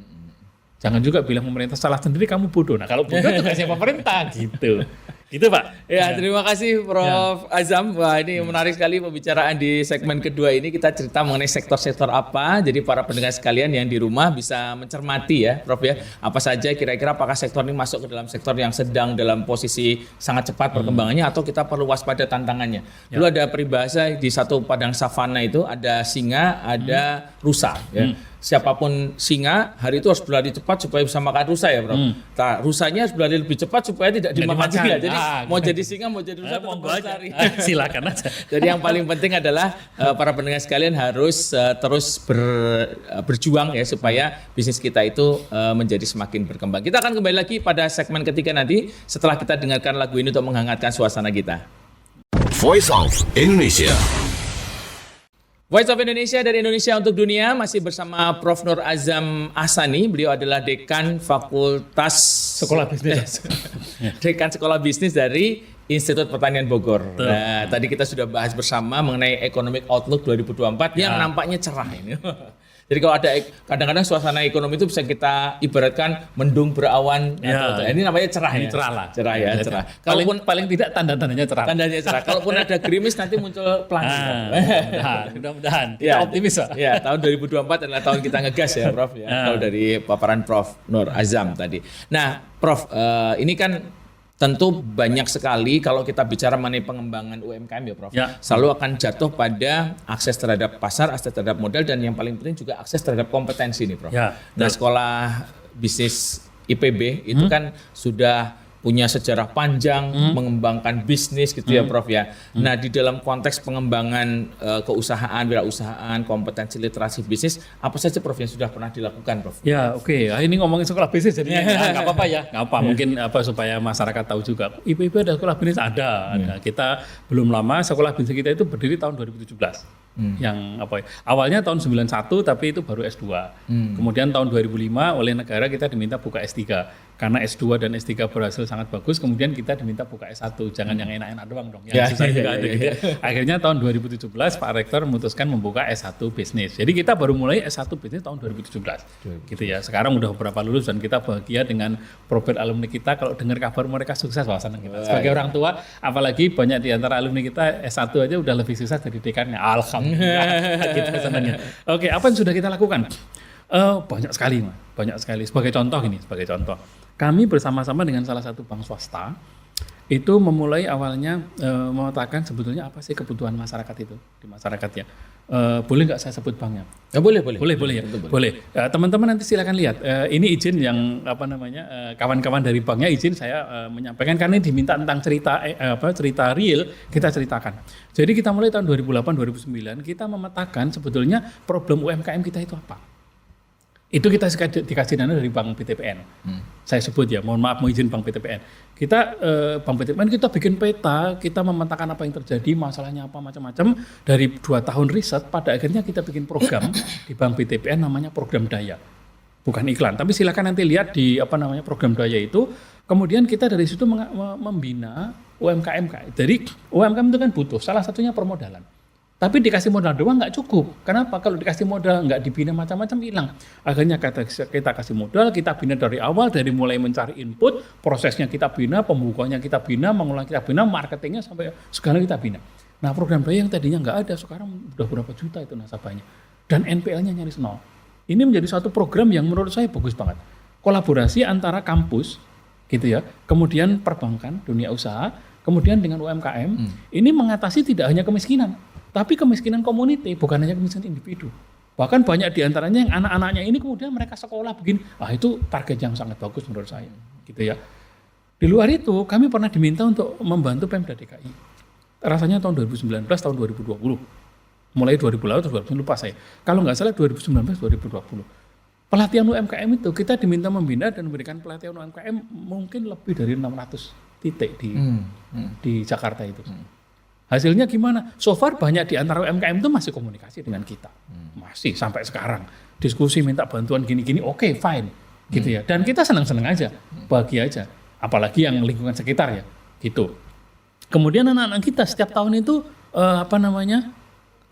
Jangan juga bilang pemerintah salah sendiri, kamu bodoh. Nah kalau bodoh tugasnya pemerintah gitu. Gitu Pak. Ya, terima kasih Prof. Azam. Wah ini menarik sekali pembicaraan di segmen kedua ini. Kita cerita mengenai sektor-sektor apa. Jadi para pendengar sekalian yang di rumah bisa mencermati ya Prof ya. Apa saja kira-kira apakah sektor ini masuk ke dalam sektor yang sedang dalam posisi sangat cepat perkembangannya atau kita perlu waspada tantangannya. Dulu ada peribahasa di satu padang savana itu ada singa, ada rusa ya. Siapapun singa hari itu harus berlari cepat supaya bisa makan rusa ya Bro. Nah, rusanya harus berlari lebih cepat supaya tidak dimakan singa. Jadi mau jadi singa mau jadi rusa tetap berlari. Silakan aja. Jadi yang paling penting adalah para pendengar sekalian harus terus berjuang ya supaya bisnis kita itu menjadi semakin berkembang. Kita akan kembali lagi pada segmen ketiga nanti setelah kita dengarkan lagu ini untuk menghangatkan suasana kita. Voice of Indonesia. Voice of Indonesia dari Indonesia untuk Dunia masih bersama Prof. Nur Azam Ahsani. Beliau adalah Dekan Fakultas Sekolah Bisnis. Dekan Sekolah Bisnis dari Institut Pertanian Bogor. Nah, tadi kita sudah bahas bersama mengenai Economic Outlook 2024 yang nampaknya cerah ini. Jadi kalau ada kadang-kadang suasana ekonomi itu bisa kita ibaratkan mendung berawan. Ini namanya cerah ya. Cerah lah. Cerah ya, cerah. Kalaupun paling tidak tanda-tandanya cerah. Tandanya cerah. Kalaupun ada gerimis nanti muncul pelangi. Mudah-mudahan. Kita optimis Pak. Ya, tahun 2024 adalah tahun kita ngegas ya Prof ya. Kalau dari paparan Prof. Nur Azam tadi. Nah, Prof, ini kan tentu banyak sekali kalau kita bicara mengenai pengembangan UMKM ya Prof. Selalu akan jatuh pada akses terhadap pasar, akses terhadap modal dan yang paling penting juga akses terhadap kompetensi nih Prof. Nah sekolah bisnis IPB itu kan sudah punya sejarah panjang mengembangkan bisnis gitu ya Prof ya. Nah di dalam konteks pengembangan keusahaan, wirausahaan, kompetensi literasi bisnis, apa saja Prof yang sudah pernah dilakukan Prof? Ya oke. Ini ngomongin sekolah bisnis jadi nggak apa-apa ya. Nggak apa, mungkin supaya masyarakat tahu juga. IPB ada sekolah bisnis ada. Kita belum lama sekolah bisnis kita itu berdiri tahun 2017. Yang awalnya tahun 91 tapi itu baru S2. Kemudian tahun 2005 oleh negara kita diminta buka S3. Karena S2 dan S3 berhasil sangat bagus, kemudian kita diminta buka S1. Jangan yang enak-enak doang dong. Yang susah juga ada gitu. Akhirnya tahun 2017 Pak Rektor memutuskan membuka S1 bisnis. Jadi kita baru mulai S1 bisnis tahun 2017. Gitu ya. Sekarang udah beberapa lulus dan kita bahagia dengan profil alumni kita. Kalau dengar kabar mereka sukses, wah senang kita. Sebagai orang tua, apalagi banyak di antara alumni kita S1 aja udah lebih sukses dari dekannya. Alhamdulillah. Kita senangnya. Oke, apa yang sudah kita lakukan? Banyak sekali, Mas. Banyak sekali. Sebagai contoh, kami bersama-sama dengan salah satu bank swasta itu memulai awalnya memetakan sebetulnya apa sih kebutuhan masyarakat itu di masyarakat ya. Boleh nggak saya sebut banknya? Ya, boleh ya. Boleh. Teman-teman nanti silakan lihat. Ini izin yang kawan-kawan dari banknya izin saya menyampaikan karena ini diminta tentang cerita real kita ceritakan. Jadi kita mulai tahun 2008-2009 kita memetakan sebetulnya problem UMKM kita itu apa. Itu kita dikasih dana dari Bank BTPN. Saya sebut ya, mohon maaf mau izin Bank BTPN. Kita Bank BTPN kita bikin peta, kita memetakan apa yang terjadi, masalahnya apa macam-macam. Dari 2 tahun riset, pada akhirnya kita bikin program di Bank BTPN namanya program Daya. Bukan iklan, tapi silakan nanti lihat di program Daya itu. Kemudian kita dari situ membina UMKM. Jadi UMKM itu kan butuh, salah satunya permodalan. Tapi dikasih modal doang nggak cukup. Kenapa? Kalau dikasih modal nggak dibina macam-macam hilang. Akhirnya kita kasih modal, kita bina dari awal, dari mulai mencari input, prosesnya kita bina, pembukanya kita bina, mengolah kita bina, marketingnya sampai segala kita bina. Nah program Daya yang tadinya nggak ada, sekarang udah berapa juta itu nasabahnya. Dan NPL-nya nyaris 0. Ini menjadi satu program yang menurut saya bagus banget. Kolaborasi antara kampus, gitu ya, kemudian perbankan, dunia usaha, kemudian dengan UMKM, ini mengatasi tidak hanya kemiskinan, tapi kemiskinan community, bukan hanya kemiskinan individu. Bahkan banyak diantaranya yang anak-anaknya ini kemudian mereka sekolah begini. Itu target yang sangat bagus menurut saya. Gitu ya. Di luar itu kami pernah diminta untuk membantu Pemda DKI. Rasanya tahun 2019, tahun 2020. Mulai 2008, 2020 lupa saya. Kalau nggak salah 2019, 2020. Pelatihan UMKM itu kita diminta membina dan memberikan pelatihan UMKM mungkin lebih dari 600 titik di Jakarta itu. Hasilnya gimana? So far banyak di antara UMKM itu masih komunikasi dengan kita. Masih sampai sekarang. Diskusi minta bantuan gini-gini, oke, fine. Gitu ya. Dan kita senang-senang aja, bahagia aja. Apalagi yang lingkungan sekitar ya. Gitu. Kemudian anak-anak kita setiap tahun itu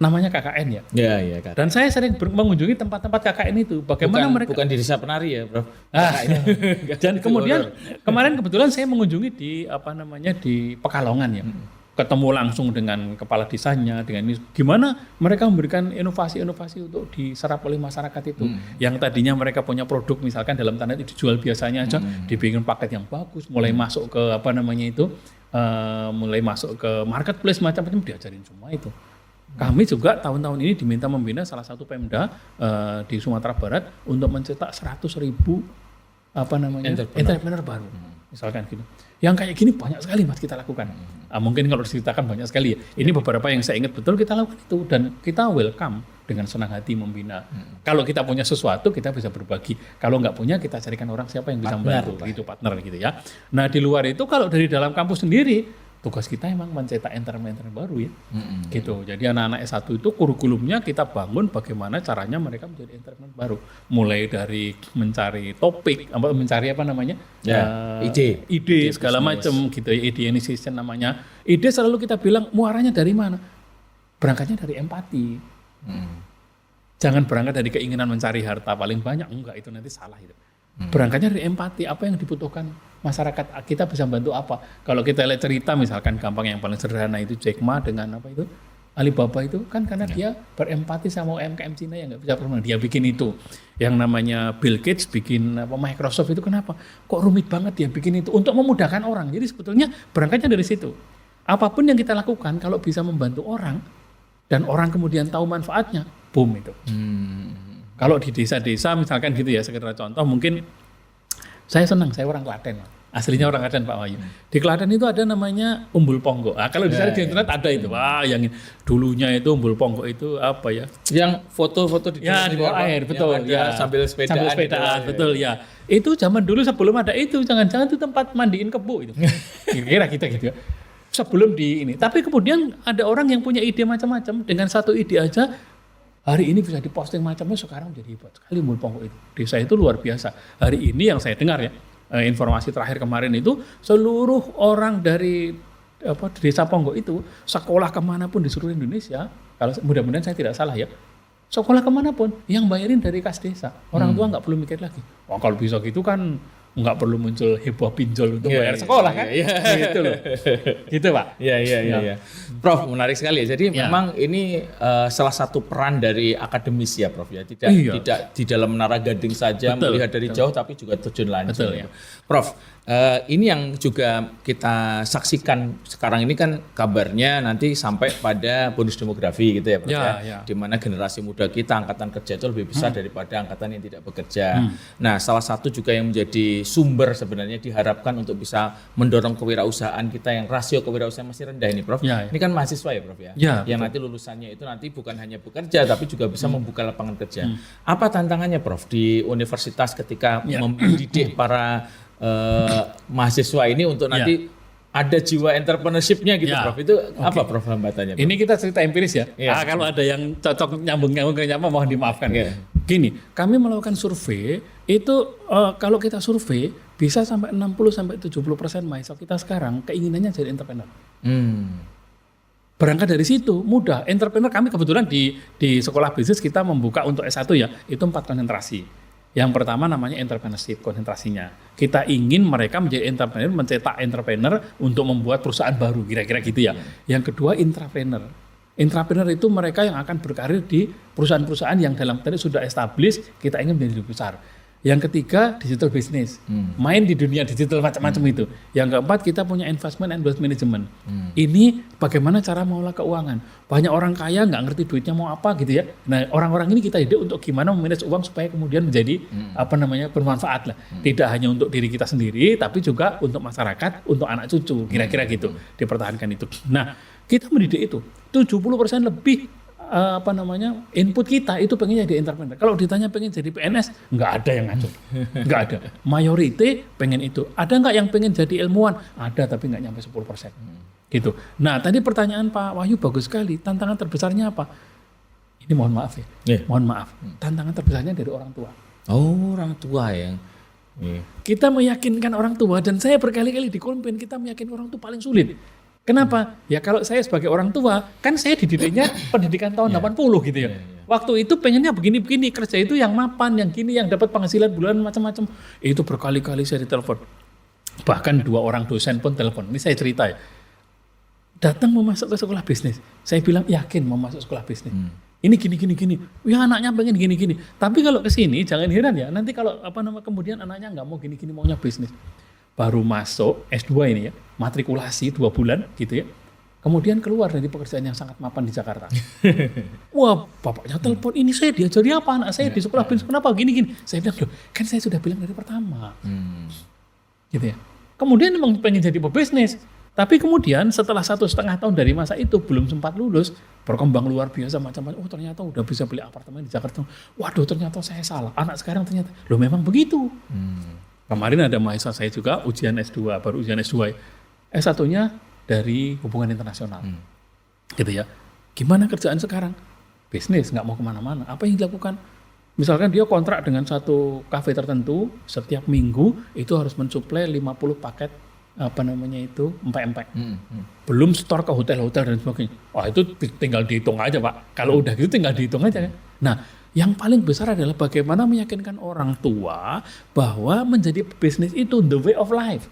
namanya KKN ya. Iya, Kak. Dan saya sering mengunjungi tempat-tempat KKN itu. Bagaimana mereka bukan di desa penari ya, Prof. Dan kemudian kemarin kebetulan saya mengunjungi di di Pekalongan ya. Ketemu langsung dengan kepala desanya, dengan ini gimana mereka memberikan inovasi-inovasi untuk diserap oleh masyarakat itu. Yang tadinya mereka punya produk misalkan dalam tanda itu dijual biasanya aja, dibikin paket yang bagus, mulai masuk ke mulai masuk ke marketplace macam-macam, diajarin semua itu. Kami juga tahun-tahun ini diminta membina salah satu Pemda di Sumatera Barat untuk mencetak 100.000 entrepreneur baru. Misalkan gitu. Yang kayak gini banyak sekali Mas kita lakukan. Mungkin kalau diceritakan banyak sekali ya. Ini beberapa yang saya ingat betul kita lakukan itu dan kita welcome dengan senang hati membina. Kalau kita punya sesuatu kita bisa berbagi. Kalau nggak punya kita carikan orang siapa yang bisa membantu. Gitu partner gitu ya. Nah di luar itu kalau dari dalam kampus sendiri tugas kita emang mencetak entrepreneur baru ya. Gitu. Jadi anak-anak S1 itu kurikulumnya kita bangun bagaimana caranya mereka menjadi entrepreneur baru. Mulai dari mencari topik, mencari ide segala macam gitu ya. Ide initiation namanya. Ide selalu kita bilang muaranya dari mana? Berangkatnya dari empati. Jangan berangkat dari keinginan mencari harta paling banyak. Enggak, itu nanti salah itu. Berangkatnya dari empati, apa yang dibutuhkan masyarakat, kita bisa bantu apa. Kalau kita lihat cerita misalkan gampang yang paling sederhana itu Jack Ma dengan Alibaba itu kan karena dia berempati sama UMKM Cina yang nggak bisa bermain. Dia bikin itu. Yang namanya Bill Gates bikin Microsoft itu kenapa? Kok rumit banget dia bikin itu untuk memudahkan orang. Jadi sebetulnya berangkatnya dari situ. Apapun yang kita lakukan kalau bisa membantu orang dan orang kemudian tahu manfaatnya, boom itu. Kalau di desa-desa misalkan gitu ya, sekedar contoh mungkin saya senang, saya orang Klaten. Aslinya orang Klaten Pak Wahyu. Di Klaten itu ada namanya Umbul Ponggo. Kalau di sana di internet ada itu. Wah, yang dulunya itu Umbul Ponggo itu apa ya? Yang foto-foto di bawah air, betul. Ya, sambil sepedaan betul ya. Itu zaman dulu sebelum ada itu, jangan-jangan itu tempat mandiin kebo itu. Kira-kira kita gitu ya. Sebelum di ini. Tapi kemudian ada orang yang punya ide macam-macam, dengan satu ide aja hari ini bisa diposting macamnya, sekarang jadi hebat sekali Umbul Ponggo itu. Desa itu luar biasa. Hari ini yang saya dengar ya, informasi terakhir kemarin itu seluruh orang dari desa Ponggo itu sekolah kemanapun di seluruh Indonesia, kalau mudah-mudahan saya tidak salah ya, sekolah kemanapun yang bayarin dari kas desa. Orang tua nggak perlu mikir lagi. Kalau bisa gitu kan nggak perlu muncul heboh pinjol untuk bayar sekolah kan? Gitu loh. Gitu Pak. Iya. Prof, menarik sekali ya. Jadi memang ini salah satu peran dari akademis ya Prof ya. Tidak di dalam menara gading saja melihat dari jauh tapi juga terjun langsung. Betul ya. Prof, Ini yang juga kita saksikan sekarang ini kan kabarnya nanti sampai pada bonus demografi gitu ya Prof Ya. di mana generasi muda kita angkatan kerja itu lebih besar daripada angkatan yang tidak bekerja. Nah, salah satu juga yang menjadi sumber sebenarnya diharapkan untuk bisa mendorong kewirausahaan kita yang rasio kewirausahaan masih rendah ini Prof. Ya. Ini kan mahasiswa ya Prof ya. Yang nanti lulusannya itu nanti bukan hanya bekerja tapi juga bisa membuka lapangan kerja. Apa tantangannya Prof di universitas ketika mendidik para mahasiswa ini untuk nanti ada jiwa entrepreneurship-nya gitu Prof. Itu apa Prof hambatannya? Ini kita cerita empiris ya. Iya. Kalau ada yang cocok nyambung ke nyapa mohon dimaafkan. Gini, kami melakukan survei itu kalau kita survei bisa sampai 60-70% mahasiswa kita sekarang keinginannya jadi entrepreneur. Berangkat dari situ mudah. Entrepreneur kami kebetulan di sekolah bisnis kita membuka untuk S1 ya, itu 4 konsentrasi. Yang pertama namanya entrepreneurship konsentrasinya. Kita ingin mereka menjadi entrepreneur, mencetak entrepreneur untuk membuat perusahaan baru, kira-kira gitu ya. Yang kedua intrapreneur. Intrapreneur itu mereka yang akan berkarir di perusahaan-perusahaan yang dalam tadi sudah established, kita ingin menjadi lebih besar. Yang ketiga digital business, main di dunia digital macam-macam itu. Yang keempat kita punya investment and wealth management. Ini bagaimana cara mengelola keuangan. Banyak orang kaya nggak ngerti duitnya mau apa gitu ya. Nah orang-orang ini kita didik untuk gimana memanage uang supaya kemudian menjadi bermanfaat lah. Tidak hanya untuk diri kita sendiri, tapi juga untuk masyarakat, untuk anak cucu, kira-kira gitu. Dipertahankan itu. Nah kita mendidik itu 70% lebih input kita itu pengen jadi entrepreneur. Kalau ditanya pengen jadi PNS, nggak ada yang ngatur, nggak ada. Mayoriti pengen itu. Ada nggak yang pengen jadi ilmuwan? Ada tapi nggak nyampe 10%. Gitu. Nah tadi pertanyaan Pak Wahyu bagus sekali. Tantangan terbesarnya apa? Ini mohon maaf ya. Mohon maaf. Tantangan terbesarnya dari orang tua. Oh orang tua yang. Kita meyakinkan orang tua dan saya berkali-kali di Kompen kita meyakinkan orang tua paling sulit. Kenapa? Ya kalau saya sebagai orang tua, kan saya dididiknya pendidikan tahun 80 gitu ya. Waktu itu pengennya begini-begini, kerja itu yang mapan, yang gini, yang dapat penghasilan bulanan macam-macam. Itu berkali-kali saya ditelepon. Bahkan 2 orang dosen pun telepon. Ini saya cerita ya. Datang mau masuk ke sekolah bisnis. Saya bilang yakin mau masuk sekolah bisnis. Ini gini. Ya anaknya pengen gini-gini. Tapi kalau ke sini jangan heran ya. Nanti kalau kemudian anaknya nggak mau gini-gini maunya bisnis. Baru masuk S2 ini ya, matrikulasi 2 bulan gitu ya. Kemudian keluar dari pekerjaan yang sangat mapan di Jakarta. Wah, bapaknya telepon, ini saya diajari apa anak saya di sekolah bisnis, kenapa gini-gini. Saya bilang, loh kan saya sudah bilang dari pertama. Gitu ya. Kemudian memang pengen jadi pebisnis. Tapi kemudian setelah 1,5 tahun dari masa itu belum sempat lulus, berkembang luar biasa macam-macam. Oh ternyata udah bisa beli apartemen di Jakarta. Waduh ternyata saya salah. Anak sekarang ternyata, loh memang begitu. Kemarin ada mahasiswa saya juga ujian S2, baru ujian S2. S1-nya dari hubungan internasional. Gitu ya. Gimana kerjaan sekarang? Bisnis, nggak mau kemana-mana. Apa yang dilakukan? Misalkan dia kontrak dengan satu kafe tertentu, setiap minggu itu harus mensuplai 50 paket empek-empek. Belum store ke hotel-hotel dan sebagainya. Wah itu tinggal dihitung aja Pak. Kalau udah gitu tinggal dihitung aja kan. Nah yang paling besar adalah bagaimana meyakinkan orang tua bahwa menjadi bisnis itu the way of life.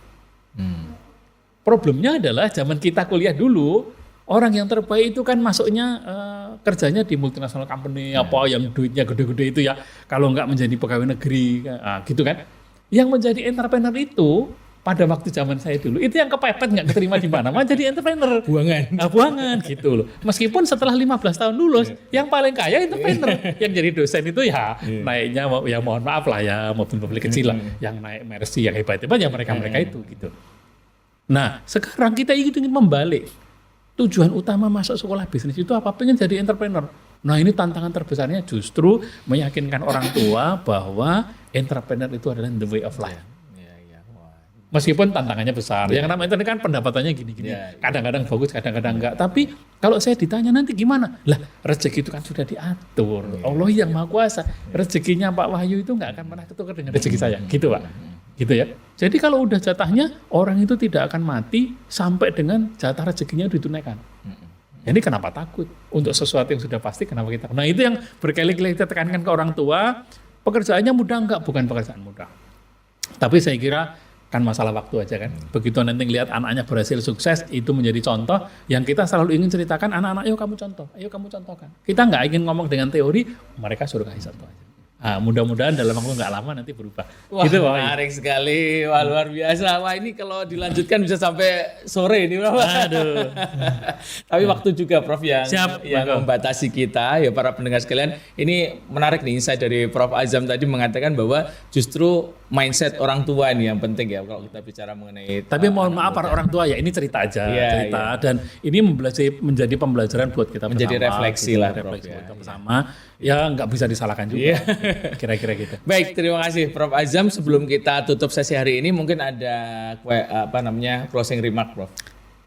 Problemnya adalah zaman kita kuliah dulu, orang yang terbaik itu kan masuknya kerjanya di multinational company, yang duitnya gede-gede itu ya. Kalau nggak menjadi pegawai negeri, gitu kan. Yang menjadi entrepreneur itu pada waktu zaman saya dulu itu yang kepepet nggak keterima di mana mah jadi entrepreneur buangan gitu loh. Meskipun setelah 15 tahun lulus yang paling kaya entrepreneur yang jadi dosen itu ya naiknya ya mohon maaf lah ya mobil-mobil kecil lah yang naik Mercy yang hebat-hebat ya mereka itu gitu. Nah sekarang kita ingin membalik tujuan utama masuk sekolah bisnis itu apa? Pengen jadi entrepreneur. Nah ini tantangan terbesarnya justru meyakinkan orang tua bahwa entrepreneur itu adalah the way of life. Meskipun tantangannya besar, yang namanya itu kan pendapatannya gini-gini, kadang-kadang bagus, kadang-kadang enggak. Tapi kalau saya ditanya nanti gimana? Lah rezeki itu kan sudah diatur. Allah yang Maha Kuasa. Rezekinya Pak Wahyu itu enggak akan pernah ketukar dengan rezeki saya, gitu Pak. Gitu ya. Jadi kalau udah jatahnya, orang itu tidak akan mati sampai dengan jatah rezekinya ditunaikan. Jadi kenapa takut? Untuk sesuatu yang sudah pasti, kenapa kita? Nah itu yang berkali-kali kita tekankan ke orang tua, pekerjaannya mudah enggak? Bukan pekerjaan mudah. Tapi saya kira kan masalah waktu aja kan. Begitu nanti lihat anaknya berhasil sukses, itu menjadi contoh yang kita selalu ingin ceritakan anak-anak, ayo kamu contoh, ayo kamu contohkan. Kita nggak ingin ngomong dengan teori, mereka suruh kasih contoh aja. Mudah-mudahan dalam waktu nggak lama nanti berubah. Wah, Gitu, Pak. menarik sekali. Wah, luar biasa. Wah, ini kalau dilanjutkan bisa sampai sore ini, Prof. Aduh. Tapi waktu juga, Prof, yang Siap, membatasi kita, ya para pendengar sekalian. Ini menarik nih insight dari Prof. Azam tadi mengatakan bahwa justru mindset orang tua ini yang penting ya kalau kita bicara mengenai. Tapi mohon maaf para orang tua ya, ini cerita aja, cerita. Dan ini menjadi pembelajaran buat kita menjadi bersama. refleksi lah, refleksi Prof, buat kita bersama. Ya nggak bisa disalahkan juga. Kira-kira gitu. Baik, terima kasih Prof. Azam. Sebelum kita tutup sesi hari ini, mungkin ada closing remark, Prof.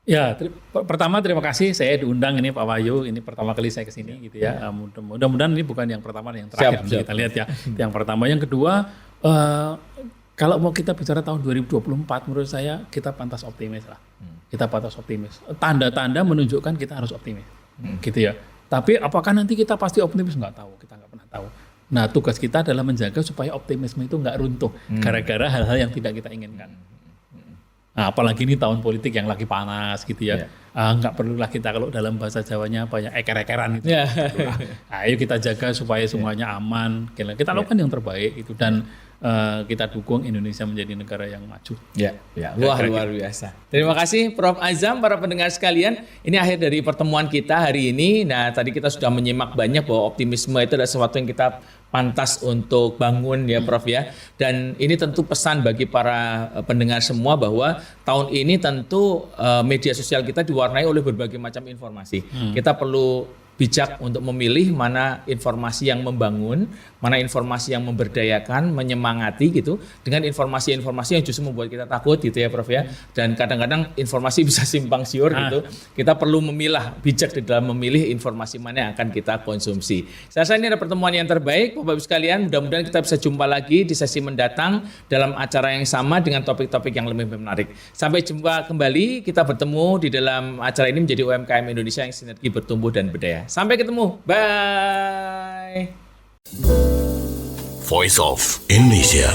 Ya, pertama terima kasih saya diundang ini Pak Wahyu. Ini pertama kali saya kesini gitu ya. Mudah-mudahan ini bukan yang pertama, yang terakhir. Siap. Kita lihat ya. Yang pertama, yang kedua, kalau mau kita bicara tahun 2024, menurut saya kita pantas optimis lah. Kita pantas optimis. Tanda-tanda menunjukkan kita harus optimis, gitu ya. Tapi apakah nanti kita pasti optimis? Nggak tahu, kita nggak pernah tahu. Nah, tugas kita adalah menjaga supaya optimisme itu nggak runtuh gara-gara hal-hal yang tidak kita inginkan. Nah, apalagi ini tahun politik yang lagi panas gitu ya. Nggak perlulah kita, kalau dalam bahasa Jawanya apa ya, eker-ekeran gitu. Ayo kita jaga supaya semuanya aman. Kita lakukan yang terbaik itu, dan kita dukung Indonesia menjadi negara yang maju. Luar biasa. Terima kasih Prof. Azam, para pendengar sekalian. Ini akhir dari pertemuan kita hari ini. Nah, tadi kita sudah menyimak banyak bahwa optimisme itu adalah sesuatu yang kita pantas untuk bangun ya, Prof ya. Dan ini tentu pesan bagi para pendengar semua bahwa tahun ini tentu media sosial kita diwarnai oleh berbagai macam informasi. Kita perlu bijak untuk memilih mana informasi yang membangun, mana informasi yang memberdayakan, menyemangati gitu, dengan informasi-informasi yang justru membuat kita takut gitu ya, Prof ya. Dan kadang-kadang informasi bisa simpang siur gitu. Kita perlu memilah, bijak di dalam memilih informasi mana yang akan kita konsumsi. Saya rasa ini adalah pertemuan yang terbaik, Bapak-Ibu sekalian. Mudah-mudahan kita bisa jumpa lagi di sesi mendatang dalam acara yang sama dengan topik-topik yang lebih menarik. Sampai jumpa kembali, kita bertemu di dalam acara ini menjadi UMKM Indonesia yang sinergi bertumbuh dan berdaya. Sampai ketemu. Bye. Voice of Indonesia.